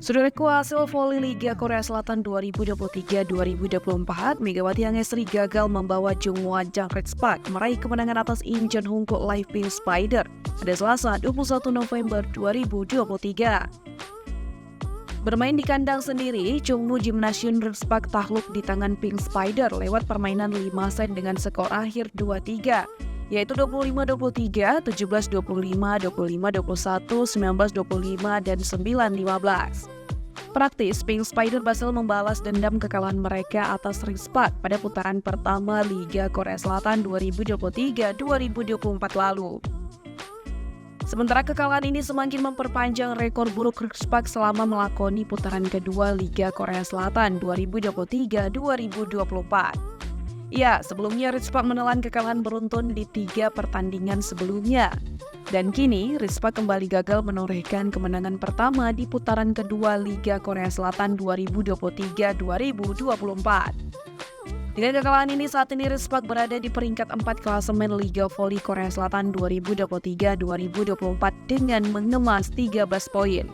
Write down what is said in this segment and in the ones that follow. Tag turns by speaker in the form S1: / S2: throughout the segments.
S1: Saudaraku, hasil voli Liga Korea Selatan 2023-2024, Megawati Angesri gagal membawa Jungwon Jangkrik-spak meraih kemenangan atas Incheon Hongko Live Pink Spider pada Selasa 21 November 2023. Bermain di kandang sendiri, Jungwoo Gymnasium Rik-spak takluk di tangan Pink Spider lewat permainan 5 set dengan skor akhir 2-3, yaitu 25-23, 17-25, 25-21, 19-25, dan 9-15. Praktis, Pink Spider berhasil membalas dendam kekalahan mereka atas Rik-spak pada putaran pertama Liga Korea Selatan 2023-2024 lalu. Sementara kekalahan ini semakin memperpanjang rekor buruk Rik-spak selama melakoni putaran kedua Liga Korea Selatan 2023-2024. Ya, sebelumnya Rik-spak menelan kekalahan beruntun di 3 pertandingan sebelumnya. Dan kini, Rik-spak kembali gagal menorehkan kemenangan pertama di putaran kedua Liga Korea Selatan 2023-2024. Dengan kekalahan ini, saat ini Rik-spak berada di peringkat 4 klasemen Liga Voli Korea Selatan 2023-2024 dengan mengemas 13 poin.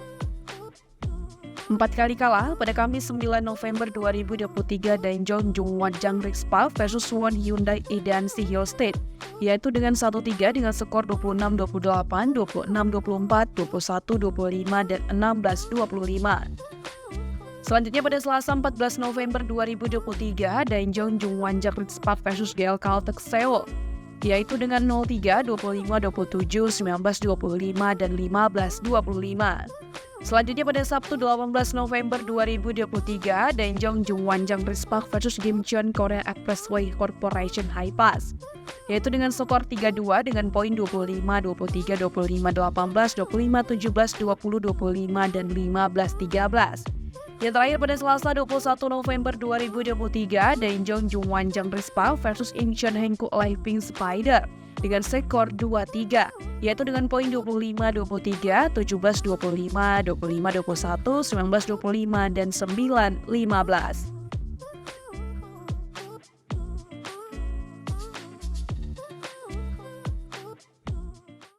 S1: 4 kali kalah pada Kamis 9 November 2023 Daejeon Jungwon Jangkrik-spak versus Suwon Hyundai Idanssi Hyostate, yaitu dengan 1-3 dengan skor 26-28, 26-24, 21-25, dan 16-25. Selanjutnya pada Selasa 14 November 2023, Daejeon Jungwon Jangkrik-spak versus GL Caltech Seoul, yaitu dengan 0-3, 25-27, 19-25, dan 15-25. Selanjutnya pada Sabtu 18 November 2023, Daejeon Jungwon Jangkrik-spak versus Gimcheon Korea Expressway Corporation High Pass, yaitu dengan skor 3-2 dengan poin 25, 23, 25, 18, 25, 17, 20, 25, dan 15-13. Yang terakhir pada Selasa 21 November 2023, Daejeon Jungwon Jangkrik-spak versus Incheon Hongko Live Pink Spider dengan skor 2-3, yaitu dengan poin 25, 23, 17, 25, 25, 21, 19, 25, dan 9, 15.